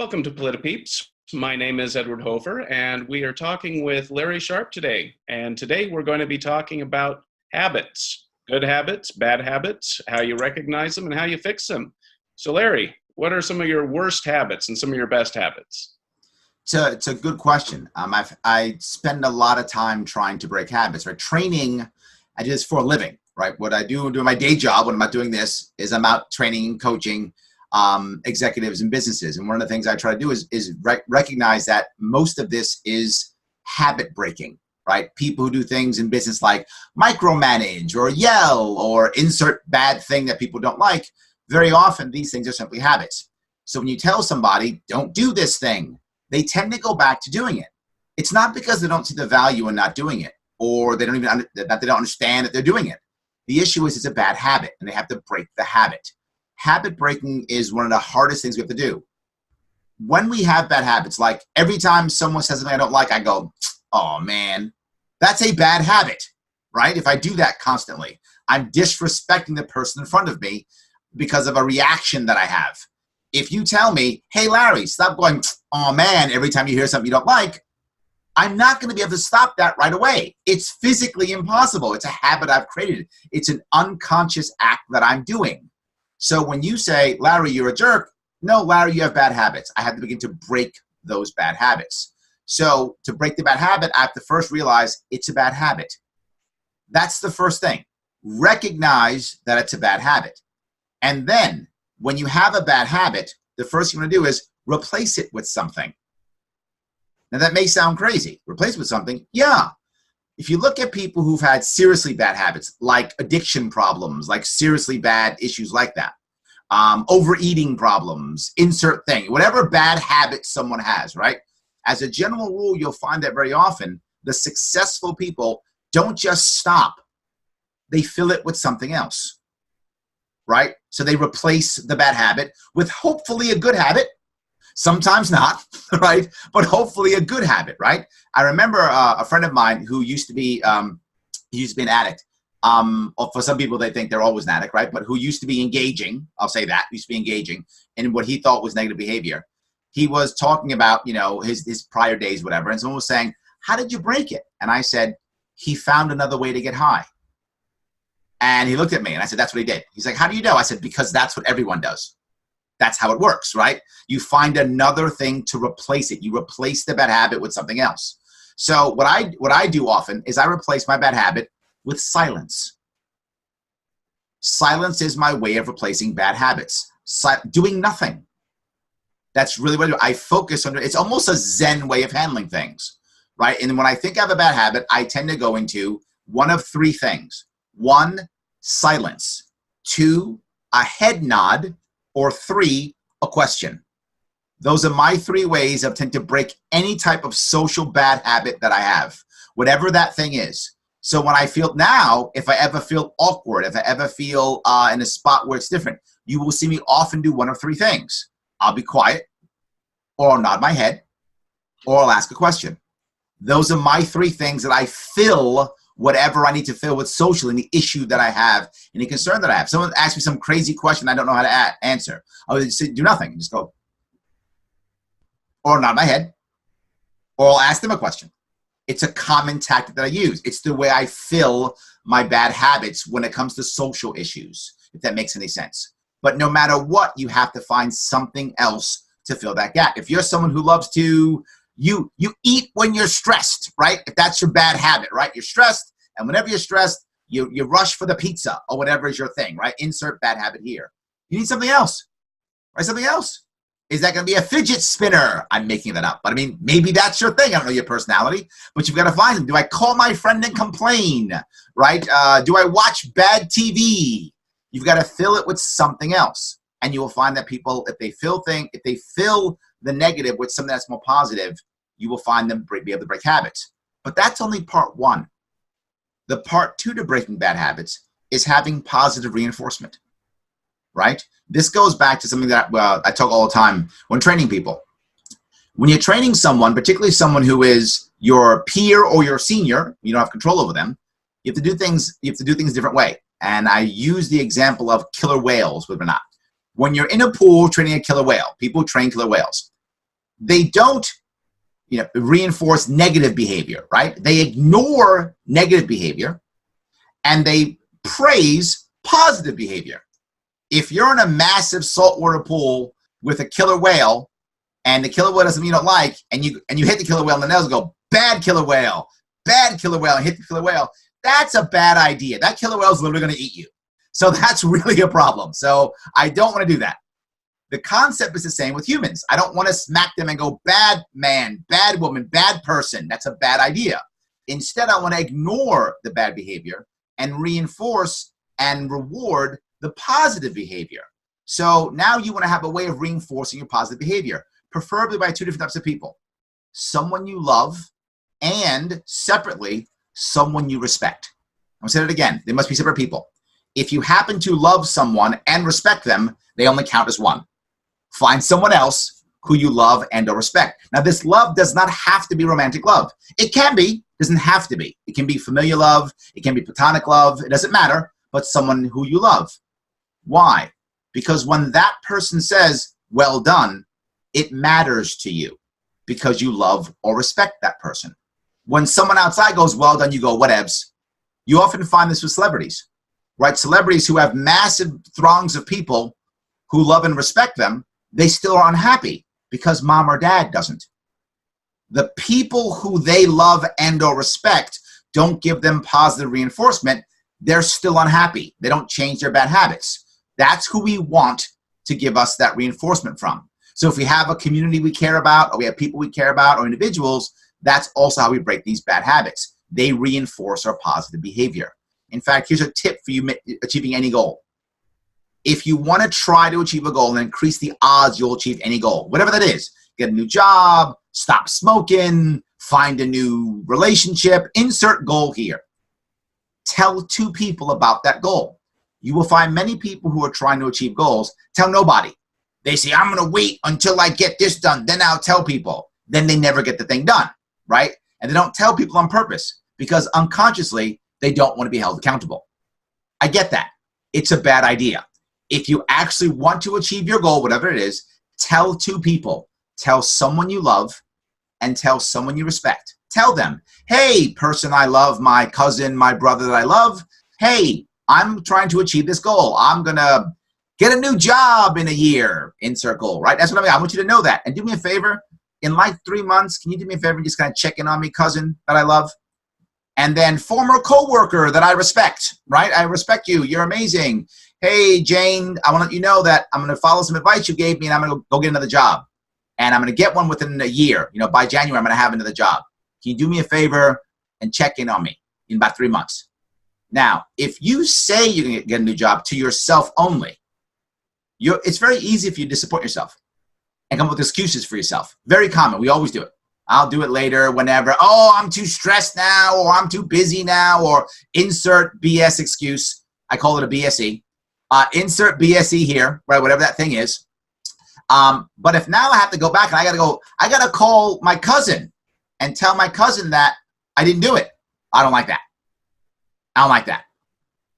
Welcome to Politipeeps. My name is Edward Hoefer, and we are talking with Larry Sharpe today. And today we're going to be talking about habits, good habits, bad habits, how you recognize them, and how you fix them. So Larry, what are some of your worst habits and some of your best habits? It's a good question. I spend a lot of time trying to break habits. Right, training, I do this for a living. Right, what I do my day job when I'm not doing this is I'm out training and coaching executives and businesses. And one of the things I try to do is recognize that most of this is habit breaking. Right, people who do things in business like micromanage or yell or insert bad thing that people don't like. Very often these things are simply habits. So when you tell somebody don't do this thing, they tend to go back to doing it. It's not because they don't see the value in not doing it, or they don't even that they don't understand that they're doing it. The issue is it's a bad habit, and they have to break the habit. Habit breaking is one of the hardest things we have to do. When we have bad habits, like every time someone says something I don't like, I go, "Oh man, that's a bad habit," right? If I do that constantly, I'm disrespecting the person in front of me because of a reaction that I have. If you tell me, "Hey Larry, stop going, oh man," every time you hear something you don't like, I'm not going to be able to stop that right away. It's physically impossible. It's a habit I've created. It's an unconscious act that I'm doing. So when you say, "Larry, you're a jerk," no, Larry, you have bad habits. I have to begin to break those bad habits. So to break the bad habit, I have to first realize it's a bad habit. That's the first thing. Recognize that it's a bad habit. And then when you have a bad habit, the first thing you want to do is replace it with something. Now that may sound crazy. Replace it with something? Yeah. If you look at people who've had seriously bad habits, like addiction problems, like seriously bad issues like that, overeating problems, insert thing, whatever bad habit someone has, right? As a general rule, you'll find that very often the successful people don't just stop. They fill it with something else. Right? So they replace the bad habit with hopefully a good habit. Sometimes not, right? But hopefully a good habit, right? I remember a friend of mine who used to be an addict. Or for some people, they think they're always an addict, right? But who used to be engaging, I'll say that, used to be engaging in what he thought was negative behavior. He was talking about, his prior days, whatever. And someone was saying, "How did you break it?" And I said, "He found another way to get high." And he looked at me and I said, "That's what he did." He's like, "How do you know?" I said, "Because that's what everyone does. That's how it works, right? You find another thing to replace it. You replace the bad habit with something else." So what I do often is I replace my bad habit with silence. Silence is my way of replacing bad habits. Doing nothing. That's really what I do. I focus on it. It's almost a Zen way of handling things, right? And when I think I have a bad habit, I tend to go into one of three things. 1, silence. 2, a head nod. Or 3, a question. Those are my 3 ways of tend to break any type of social bad habit that I have, whatever that thing is. So when I feel now, if I ever feel awkward, if I ever feel in a spot where it's different, you will see me often do one of 3 things. I'll be quiet, or I'll nod my head, or I'll ask a question. Those are my 3 things that I fill whatever I need to fill with social and the issue that I have and the concern that I have. Someone asks me some crazy question I don't know how to answer. I would just do nothing. Just go. Or nod my head. Or I'll ask them a question. It's a common tactic that I use. It's the way I fill my bad habits when it comes to social issues, if that makes any sense. But no matter what, you have to find something else to fill that gap. If you're someone who loves to You eat when you're stressed, right? If that's your bad habit, right? You're stressed, and whenever you're stressed, you rush for the pizza or whatever is your thing, right? Insert bad habit here. You need something else, right? Something else. Is that going to be a fidget spinner? I'm making that up, but I mean, maybe that's your thing. I don't know your personality, but you've got to find them. Do I call my friend and complain, right? Do I watch bad TV? You've got to fill it with something else, and you will find that people, if they fill the negative with something that's more positive, you will find them be able to break habits. But that's only part 1. The part 2 to breaking bad habits is having positive reinforcement, right? This goes back to something that I talk all the time when training people. When you're training someone, particularly someone who is your peer or your senior, you don't have control over them, you have to do things a different way. And I use the example of killer whales, believe it or not. When you're in a pool training a killer whale, people train killer whales. they don't reinforce negative behavior, right? They ignore negative behavior and they praise positive behavior. If you're in a massive saltwater pool with a killer whale and the killer whale doesn't something you don't like, and you hit the killer whale and the nails go, bad killer whale, and hit the killer whale, that's a bad idea. That killer whale is literally going to eat you. So that's really a problem. So I don't want to do that. The concept is the same with humans. I don't want to smack them and go, bad man, bad woman, bad person. That's a bad idea. Instead, I want to ignore the bad behavior and reinforce and reward the positive behavior. So now you want to have a way of reinforcing your positive behavior, preferably by two different types of people. Someone you love and separately, someone you respect. I'll say it again. They must be separate people. If you happen to love someone and respect them, they only count as one. Find someone else who you love and or respect. Now, this love does not have to be romantic love. It can be, doesn't have to be. It can be familial love. It can be platonic love. It doesn't matter, but someone who you love. Why? Because when that person says, well done, it matters to you because you love or respect that person. When someone outside goes, well done, you go, whatevs. You often find this with celebrities, right? Celebrities who have massive throngs of people who love and respect them, they still are unhappy because mom or dad doesn't. The people who they love and or respect don't give them positive reinforcement. They're still unhappy. They don't change their bad habits. That's who we want to give us that reinforcement from. So if we have a community we care about, or we have people we care about, or individuals, that's also how we break these bad habits. They reinforce our positive behavior. In fact, here's a tip for you achieving any goal. If you want to try to achieve a goal and increase the odds you'll achieve any goal, whatever that is, get a new job, stop smoking, find a new relationship, insert goal here. Tell two people about that goal. You will find many people who are trying to achieve goals tell nobody. They say, I'm going to wait until I get this done, then I'll tell people. Then they never get the thing done, right? And they don't tell people on purpose because unconsciously they don't want to be held accountable. I get that. It's a bad idea. If you actually want to achieve your goal, whatever it is, tell two people. Tell someone you love and tell someone you respect. Tell them, hey, person I love, my cousin, my brother that I love, hey, I'm trying to achieve this goal. I'm going to get a new job in a year, insert goal, right? That's what I mean. I want you to know that. And do me a favor. In like 3 months, can you do me a favor and just kind of check in on me, cousin that I love? And then former coworker that I respect, right? I respect you. You're amazing. Hey, Jane, I want to let you know that I'm going to follow some advice you gave me and I'm going to go get another job. And I'm going to get one within a year. By January, I'm going to have another job. Can you do me a favor and check in on me in about 3 months? Now, if you say you're going to get a new job to yourself only, it's very easy if you disappoint yourself and come up with excuses for yourself. Very common. We always do it. I'll do it later, whenever. Oh, I'm too stressed now, or I'm too busy now, or insert BS excuse. I call it a BSE. Insert BSE here, right? Whatever that thing is. But if now I have to go back and I got to call my cousin and tell my cousin that I didn't do it. I don't like that. I don't like that.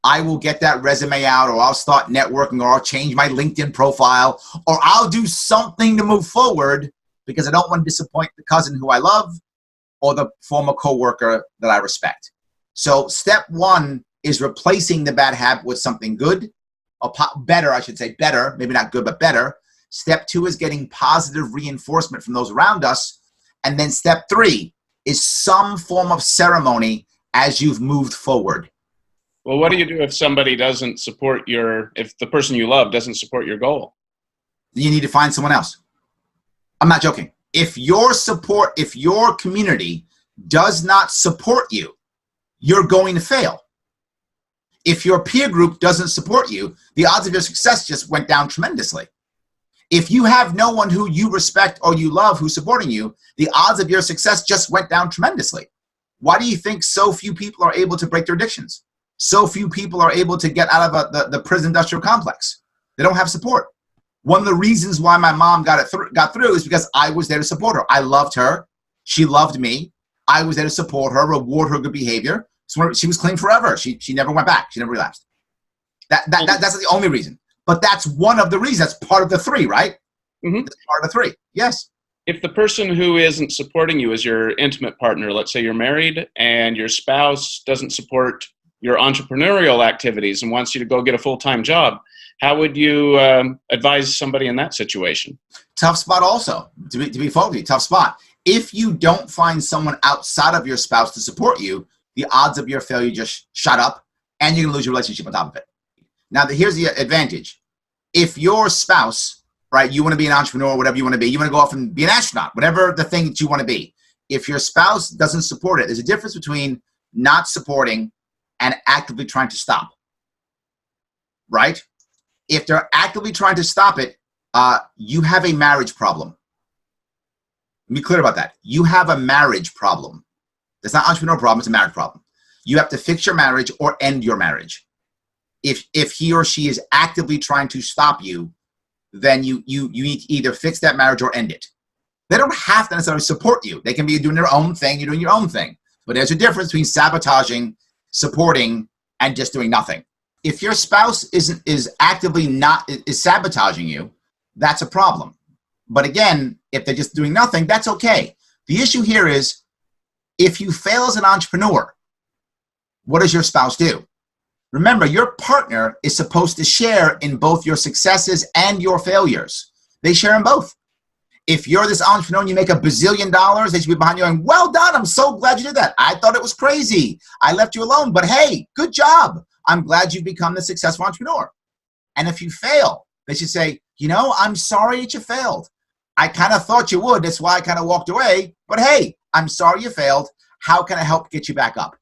I will get that resume out, or I'll start networking, or I'll change my LinkedIn profile, or I'll do something to move forward because I don't want to disappoint the cousin who I love or the former coworker that I respect. So step one is replacing the bad habit with something good, or better, I should say better, maybe not good, but better. Step two is getting positive reinforcement from those around us. And then step three is some form of ceremony as you've moved forward. Well, what do you do if somebody doesn't support if the person you love doesn't support your goal? Then you need to find someone else. I'm not joking. If your community does not support you, you're going to fail. If your peer group doesn't support you, the odds of your success just went down tremendously. If you have no one who you respect or you love who's supporting you, the odds of your success just went down tremendously. Why do you think so few people are able to break their addictions? So few people are able to get out of the prison industrial complex. They don't have support. One of the reasons why my mom got through is because I was there to support her. I loved her. She loved me. I was there to support her, reward her good behavior. So she was clean forever. She never went back. She never relapsed. That's not the only reason. But that's one of the reasons. That's part of the three, right? Mm-hmm. That's part of the three. Yes. If the person who isn't supporting you is your intimate partner, let's say you're married and your spouse doesn't support your entrepreneurial activities and wants you to go get a full-time job, how would you advise somebody in that situation? Tough spot also, to be focused, tough spot. If you don't find someone outside of your spouse to support you, the odds of your failure just shut up, and you're going to lose your relationship on top of it. Now, here's the advantage. If your spouse, right, you want to be an entrepreneur, whatever you want to go off and be an astronaut, whatever the thing that you want to be. If your spouse doesn't support it, there's a difference between not supporting and actively trying to stop, right? If they're actively trying to stop it, you have a marriage problem. Let me be clear about that. You have a marriage problem. It's not an entrepreneur problem, it's a marriage problem. You have to fix your marriage or end your marriage. If he or she is actively trying to stop you, then you need to either fix that marriage or end it. They don't have to necessarily support you. They can be doing their own thing, you're doing your own thing. But there's a difference between sabotaging, supporting, and just doing nothing. If your spouse is actively sabotaging you, that's a problem. But again, if they're just doing nothing, that's okay. The issue here is, if you fail as an entrepreneur, what does your spouse do? Remember, your partner is supposed to share in both your successes and your failures. They share in both. If you're this entrepreneur and you make $1 bazillion, they should be behind you going, well done, I'm so glad you did that. I thought it was crazy. I left you alone, but hey, good job. I'm glad you've become the successful entrepreneur. And if you fail, they should say, I'm sorry that you failed. I kind of thought you would. That's why I kind of walked away. But hey, I'm sorry you failed. How can I help get you back up?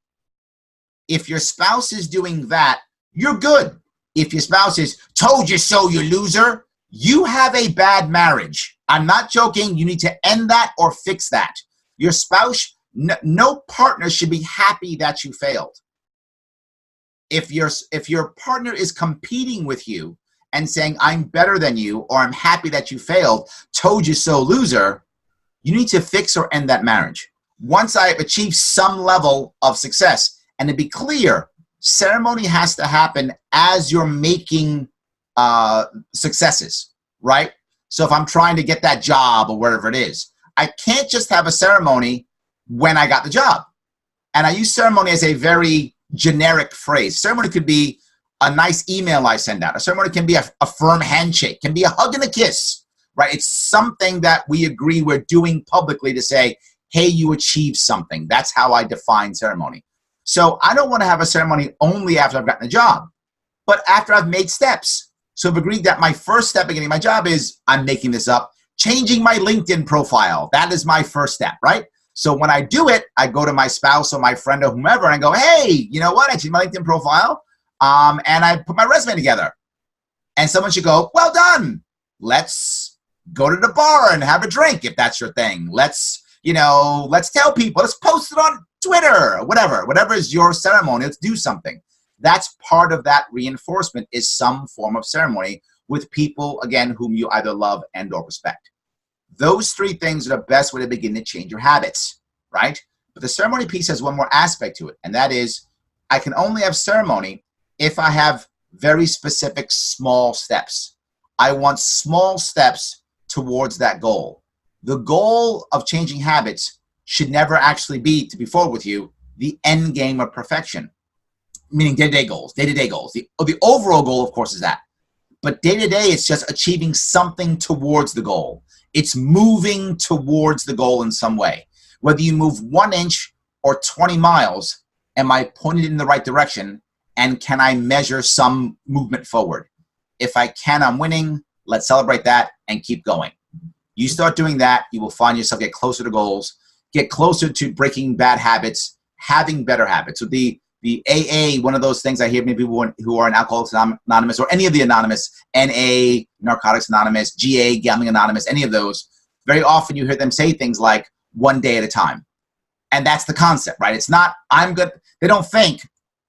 If your spouse is doing that, you're good. If your spouse is, told you so, you loser, you have a bad marriage. I'm not joking. You need to end that or fix that. Your spouse, no partner should be happy that you failed. If your partner is competing with you and saying, I'm better than you, or I'm happy that you failed, told you so, loser, you need to fix or end that marriage. Once I've achieved some level of success, and to be clear, ceremony has to happen as you're making successes, right? So if I'm trying to get that job or whatever it is, I can't just have a ceremony when I got the job. And I use ceremony as a very generic phrase. Ceremony could be a nice email I send out. A ceremony can be a firm handshake, can be a hug and a kiss, right? It's something that we agree we're doing publicly to say, hey, you achieved something. That's how I define ceremony. So I don't want to have a ceremony only after I've gotten a job, but after I've made steps. So I've agreed that my first step in getting my job is, I'm making this up, changing my LinkedIn profile. That is my first step, right? So when I do it, I go to my spouse or my friend or whomever and I go, hey, you know what? I changed my LinkedIn profile and I put my resume together. And someone should go, well done. Let's go to the bar and have a drink if that's your thing. Let's tell people, let's post it on Twitter, whatever is your ceremony, let's do something. That's part of that reinforcement, is some form of ceremony with people, again, whom you either love and or respect. Those three things are the best way to begin to change your habits, right? But the ceremony piece has one more aspect to it, and that is, I can only have ceremony if I have very specific small steps. I want small steps towards that goal. The goal of changing habits should never actually be, to be forward with you, the end game of perfection, meaning day-to-day goals. The overall goal, of course, is that. But day-to-day, it's just achieving something towards the goal. It's moving towards the goal in some way. Whether you move 1 inch or 20 miles, am I pointed in the right direction? And can I measure some movement forward? If I can, I'm winning. Let's celebrate that and keep going. You start doing that, you will find yourself get closer to goals, get closer to breaking bad habits, having better habits. So the AA, one of those things I hear many people who are in Alcoholics Anonymous or any of the anonymous, NA, Narcotics Anonymous, GA, Gambling Anonymous, any of those, very often you hear them say things like, 1 day at a time. And that's the concept, right? It's not, I'm good. They don't think,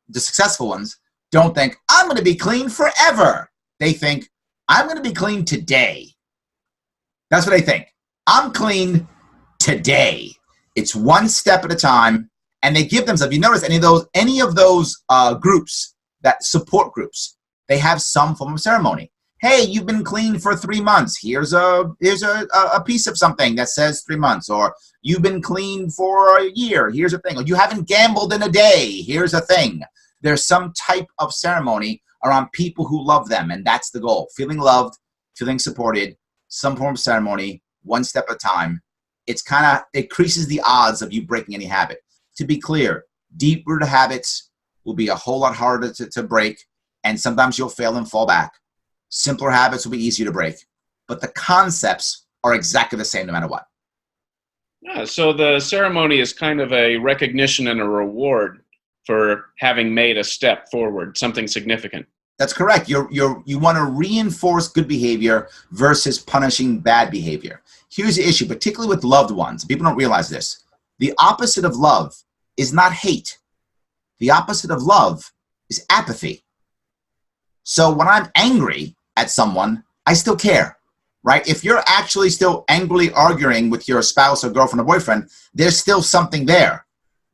the successful ones don't think, I'm going to be clean forever. They think, I'm going to be clean today. That's what they think. I'm clean today. It's one step at a time. And they give themselves, you notice any of those groups, that support groups, they have some form of ceremony. Hey, you've been clean for 3 months. Here's a piece of something that says 3 months. Or you've been clean for a year. Here's a thing. Or you haven't gambled in a day. Here's a thing. There's some type of ceremony around people who love them, and that's the goal. Feeling loved, feeling supported, some form of ceremony, one step at a time. It increases the odds of you breaking any habit. To be clear, deep-rooted habits will be a whole lot harder to break, and sometimes you'll fail and fall back. Simpler habits will be easier to break, but the concepts are exactly the same no matter what. Yeah, so the ceremony is kind of a recognition and a reward for having made a step forward, something significant. That's correct. You want to reinforce good behavior versus punishing bad behavior. Here's the issue, particularly with loved ones. People don't realize this. The opposite of love is not hate. The opposite of love is apathy. So when I'm angry at someone, I still care, right? If you're actually still angrily arguing with your spouse or girlfriend or boyfriend, there's still something there.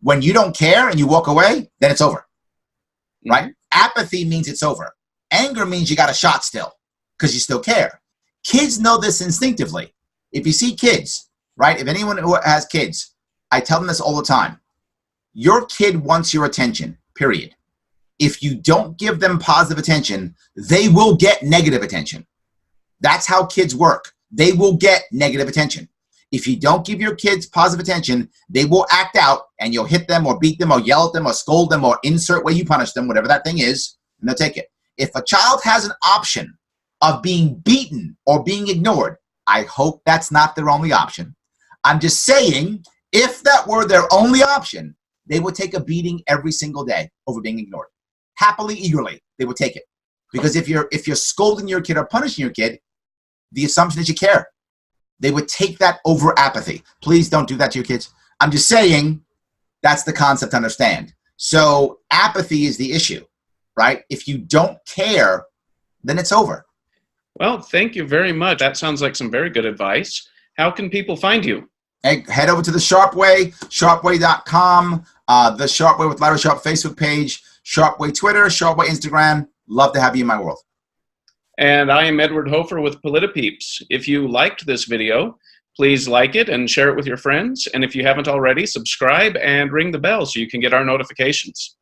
When you don't care and you walk away, then it's over, right? Mm-hmm. Apathy means it's over. Anger means you got a shot still because you still care. Kids know this instinctively. If you see kids, right? If anyone who has kids, I tell them this all the time. Your kid wants your attention, period. If you don't give them positive attention, they will get negative attention. That's how kids work. They will get negative attention. If you don't give your kids positive attention, they will act out and you'll hit them or beat them or yell at them or scold them or insert way you punish them, whatever that thing is, and they'll take it. If a child has an option of being beaten or being ignored, I hope that's not their only option. I'm just saying, if that were their only option, they would take a beating every single day over being ignored. Happily, eagerly, they would take it. Because if you're scolding your kid or punishing your kid, the assumption is you care. They would take that over apathy. Please don't do that to your kids. I'm just saying that's the concept to understand. So apathy is the issue, right? If you don't care, then it's over. Well, thank you very much. That sounds like some very good advice. How can people find you? Hey, head over to the Sharpe Way, sharpeway.com, the Sharpe Way with Larry Sharpe Facebook page, Sharpe Way Twitter, Sharpe Way Instagram. Love to have you in my world. And I am Edward Hoefer with PolitiPeeps. If you liked this video, please like it and share it with your friends. And if you haven't already, subscribe and ring the bell so you can get our notifications.